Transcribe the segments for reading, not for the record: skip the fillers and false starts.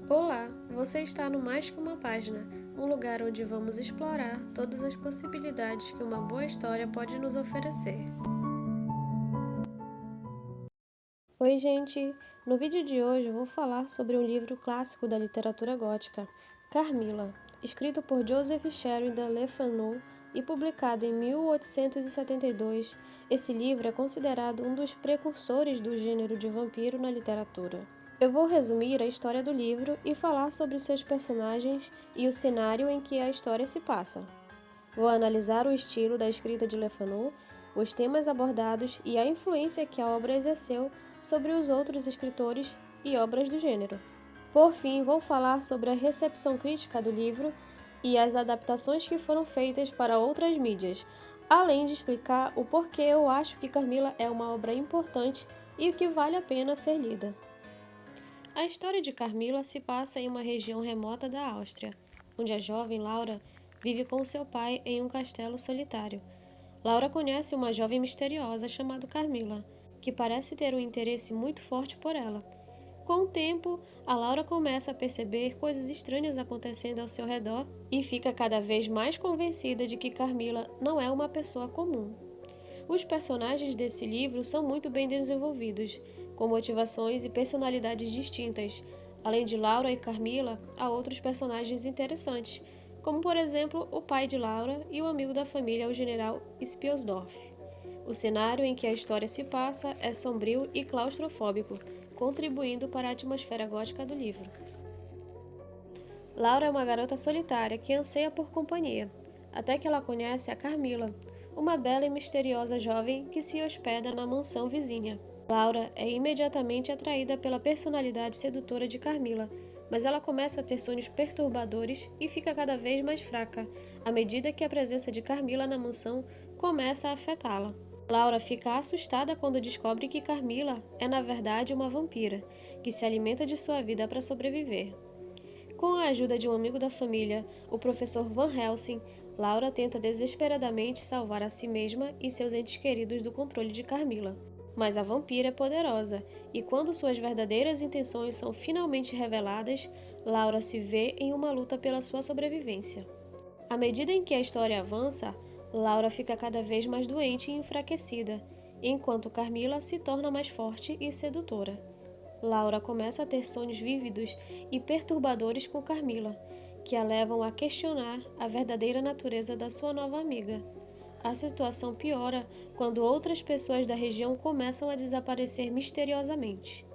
Olá, você está no Mais Que Uma Página, um lugar onde vamos explorar todas as possibilidades que uma boa história pode nos oferecer. Oi, gente! No vídeo de hoje eu vou falar sobre um livro clássico da literatura gótica, Carmila, escrito por Joseph Sheridan Le Fanu e publicado em 1872. Esse livro é considerado um dos precursores do gênero de vampiro na literatura. Eu vou resumir a história do livro e falar sobre seus personagens e o cenário em que a história se passa. Vou analisar o estilo da escrita de Le Fanu, os temas abordados e a influência que a obra exerceu sobre os outros escritores e obras do gênero. Por fim, vou falar sobre a recepção crítica do livro e as adaptações que foram feitas para outras mídias, além de explicar o porquê eu acho que Carmila é uma obra importante e o que vale a pena ser lida. A história de Carmila se passa em uma região remota da Áustria, onde a jovem Laura vive com seu pai em um castelo solitário. Laura conhece uma jovem misteriosa chamada Carmila, que parece ter um interesse muito forte por ela. Com o tempo, a Laura começa a perceber coisas estranhas acontecendo ao seu redor e fica cada vez mais convencida de que Carmila não é uma pessoa comum. Os personagens desse livro são muito bem desenvolvidos, com motivações e personalidades distintas. Além de Laura e Carmila, há outros personagens interessantes, como por exemplo o pai de Laura e o amigo da família, o general Spielsdorf. O cenário em que a história se passa é sombrio e claustrofóbico, contribuindo para a atmosfera gótica do livro. Laura é uma garota solitária que anseia por companhia, até que ela conhece a Carmila, uma bela e misteriosa jovem que se hospeda na mansão vizinha. Laura é imediatamente atraída pela personalidade sedutora de Carmila, mas ela começa a ter sonhos perturbadores e fica cada vez mais fraca, à medida que a presença de Carmila na mansão começa a afetá-la. Laura fica assustada quando descobre que Carmila é na verdade uma vampira, que se alimenta de sua vida para sobreviver. Com a ajuda de um amigo da família, o professor Van Helsing, Laura tenta desesperadamente salvar a si mesma e seus entes queridos do controle de Carmila. Mas a vampira é poderosa, e quando suas verdadeiras intenções são finalmente reveladas, Laura se vê em uma luta pela sua sobrevivência. À medida em que a história avança, Laura fica cada vez mais doente e enfraquecida, enquanto Carmila se torna mais forte e sedutora. Laura começa a ter sonhos vívidos e perturbadores com Carmila, que a levam a questionar a verdadeira natureza da sua nova amiga. A situação piora quando outras pessoas da região começam a desaparecer misteriosamente.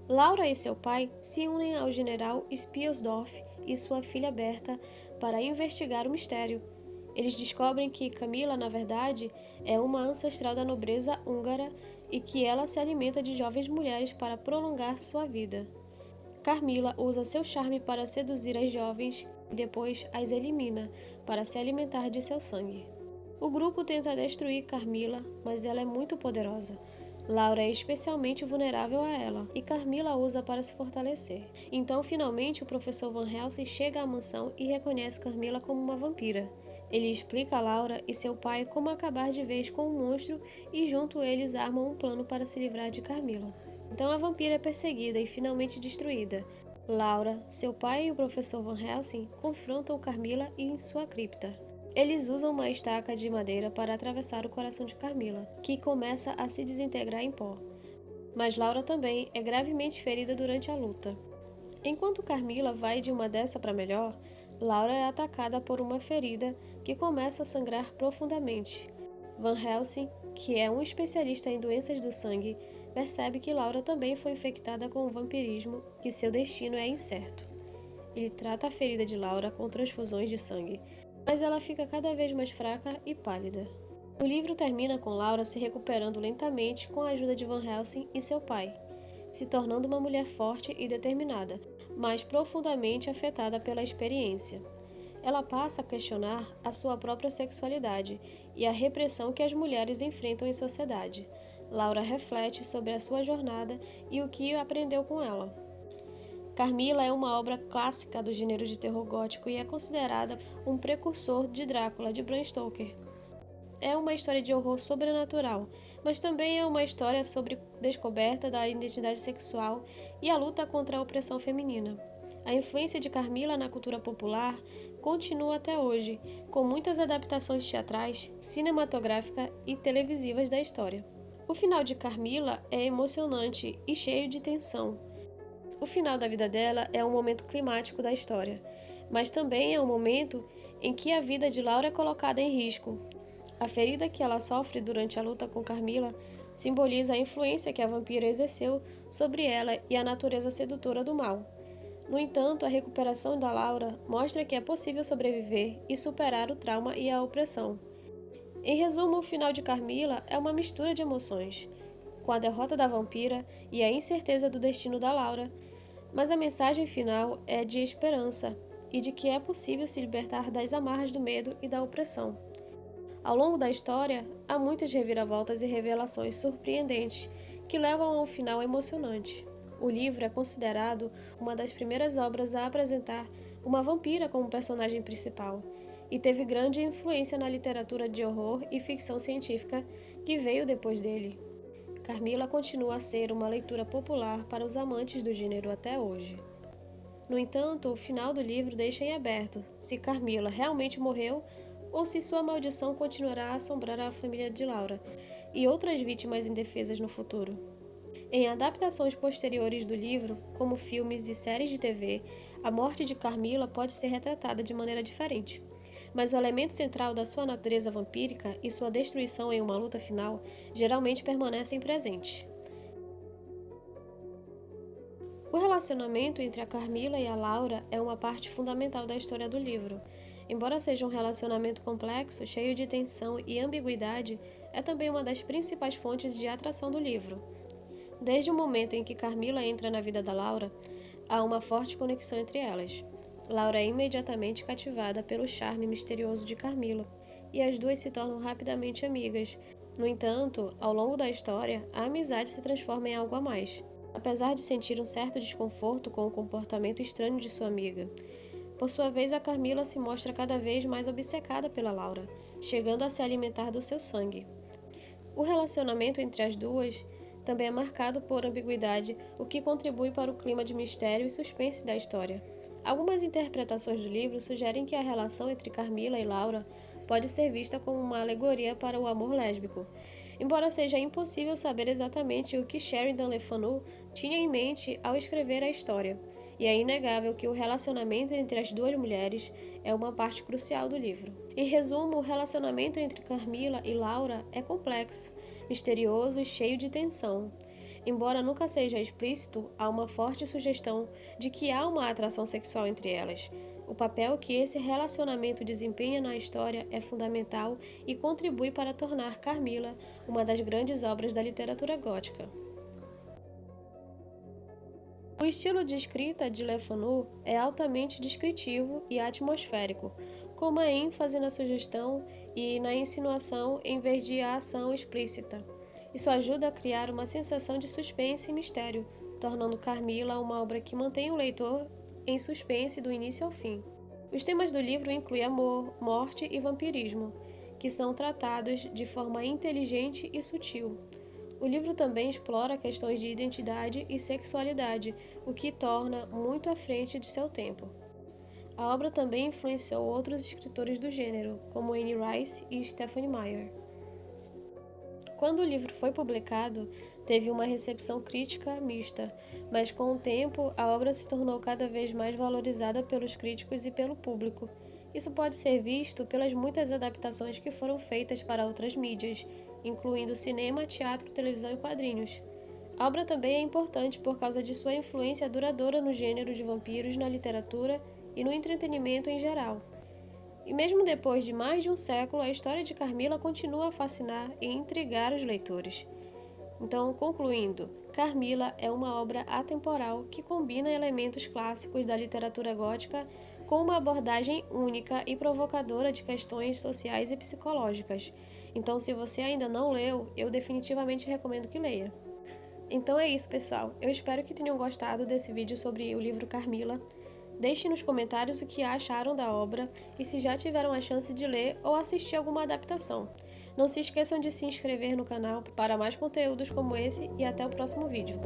Laura e seu pai se unem ao general Spielsdorf e sua filha Berta para investigar o mistério. Eles descobrem que Camila, na verdade, é uma ancestral da nobreza húngara e que ela se alimenta de jovens mulheres para prolongar sua vida. Carmila usa seu charme para seduzir as jovens e depois as elimina para se alimentar de seu sangue. O grupo tenta destruir Carmila, mas ela é muito poderosa. Laura é especialmente vulnerável a ela, e Carmila usa para se fortalecer. Então, finalmente, o professor Van Helsing chega à mansão e reconhece Carmila como uma vampira. Ele explica a Laura e seu pai como acabar de vez com o monstro e junto eles armam um plano para se livrar de Carmila. Então a vampira é perseguida e finalmente destruída. Laura, seu pai e o professor Van Helsing confrontam Carmila em sua cripta. Eles usam uma estaca de madeira para atravessar o coração de Carmila, que começa a se desintegrar em pó. Mas Laura também é gravemente ferida durante a luta. Enquanto Carmila vai de uma dessa para melhor, Laura é atacada por uma ferida que começa a sangrar profundamente. Van Helsing, que é um especialista em doenças do sangue, percebe que Laura também foi infectada com o vampirismo, que seu destino é incerto. Ele trata a ferida de Laura com transfusões de sangue, mas ela fica cada vez mais fraca e pálida. O livro termina com Laura se recuperando lentamente com a ajuda de Van Helsing e seu pai, se tornando uma mulher forte e determinada, mas profundamente afetada pela experiência. Ela passa a questionar a sua própria sexualidade e a repressão que as mulheres enfrentam em sociedade. Laura reflete sobre a sua jornada e o que aprendeu com ela. Carmila é uma obra clássica do gênero de terror gótico e é considerada um precursor de Drácula, de Bram Stoker. É uma história de horror sobrenatural, mas também é uma história sobre descoberta da identidade sexual e a luta contra a opressão feminina. A influência de Carmila na cultura popular continua até hoje, com muitas adaptações teatrais, cinematográficas e televisivas da história. O final de Carmila é emocionante e cheio de tensão. O final da vida dela é um momento climático da história, mas também é um momento em que a vida de Laura é colocada em risco. A ferida que ela sofre durante a luta com Carmila simboliza a influência que a vampira exerceu sobre ela e a natureza sedutora do mal. No entanto, a recuperação da Laura mostra que é possível sobreviver e superar o trauma e a opressão. Em resumo, o final de Carmila é uma mistura de emoções, com a derrota da vampira e a incerteza do destino da Laura, mas a mensagem final é de esperança e de que é possível se libertar das amarras do medo e da opressão. Ao longo da história, há muitas reviravoltas e revelações surpreendentes que levam a um final emocionante. O livro é considerado uma das primeiras obras a apresentar uma vampira como personagem principal e teve grande influência na literatura de horror e ficção científica que veio depois dele. Carmila continua a ser uma leitura popular para os amantes do gênero até hoje. No entanto, o final do livro deixa em aberto se Carmila realmente morreu ou se sua maldição continuará a assombrar a família de Laura e outras vítimas indefesas no futuro. Em adaptações posteriores do livro, como filmes e séries de TV, a morte de Carmila pode ser retratada de maneira diferente, mas o elemento central da sua natureza vampírica e sua destruição em uma luta final geralmente permanecem presentes. O relacionamento entre a Carmila e a Laura é uma parte fundamental da história do livro. Embora seja um relacionamento complexo, cheio de tensão e ambiguidade, é também uma das principais fontes de atração do livro. Desde o momento em que Carmila entra na vida da Laura, há uma forte conexão entre elas. Laura é imediatamente cativada pelo charme misterioso de Carmila, e as duas se tornam rapidamente amigas. No entanto, ao longo da história, a amizade se transforma em algo a mais. Apesar de sentir um certo desconforto com o comportamento estranho de sua amiga, por sua vez, a Carmila se mostra cada vez mais obcecada pela Laura, chegando a se alimentar do seu sangue. O relacionamento entre as duas também é marcado por ambiguidade, o que contribui para o clima de mistério e suspense da história. Algumas interpretações do livro sugerem que a relação entre Carmila e Laura pode ser vista como uma alegoria para o amor lésbico, embora seja impossível saber exatamente o que Sheridan Le Fanu tinha em mente ao escrever a história, e é inegável que o relacionamento entre as duas mulheres é uma parte crucial do livro. Em resumo, o relacionamento entre Carmila e Laura é complexo, misterioso e cheio de tensão. Embora nunca seja explícito, há uma forte sugestão de que há uma atração sexual entre elas. O papel que esse relacionamento desempenha na história é fundamental e contribui para tornar Carmila uma das grandes obras da literatura gótica. O estilo de escrita de Le Fanu é altamente descritivo e atmosférico, com uma ênfase na sugestão e na insinuação em vez de a ação explícita. Isso ajuda a criar uma sensação de suspense e mistério, tornando Carmila uma obra que mantém o leitor em suspense do início ao fim. Os temas do livro incluem amor, morte e vampirismo, que são tratados de forma inteligente e sutil. O livro também explora questões de identidade e sexualidade, o que torna muito à frente de seu tempo. A obra também influenciou outros escritores do gênero, como Anne Rice e Stephenie Meyer. Quando o livro foi publicado, teve uma recepção crítica mista, mas com o tempo a obra se tornou cada vez mais valorizada pelos críticos e pelo público. Isso pode ser visto pelas muitas adaptações que foram feitas para outras mídias, incluindo cinema, teatro, televisão e quadrinhos. A obra também é importante por causa de sua influência duradoura no gênero de vampiros, na literatura e no entretenimento em geral. E mesmo depois de mais de um século, a história de Carmila continua a fascinar e intrigar os leitores. Então, concluindo, Carmila é uma obra atemporal que combina elementos clássicos da literatura gótica com uma abordagem única e provocadora de questões sociais e psicológicas. Então, se você ainda não leu, eu definitivamente recomendo que leia. Então é isso, pessoal. Eu espero que tenham gostado desse vídeo sobre o livro Carmila. Deixem nos comentários o que acharam da obra e se já tiveram a chance de ler ou assistir alguma adaptação. Não se esqueçam de se inscrever no canal para mais conteúdos como esse e até o próximo vídeo.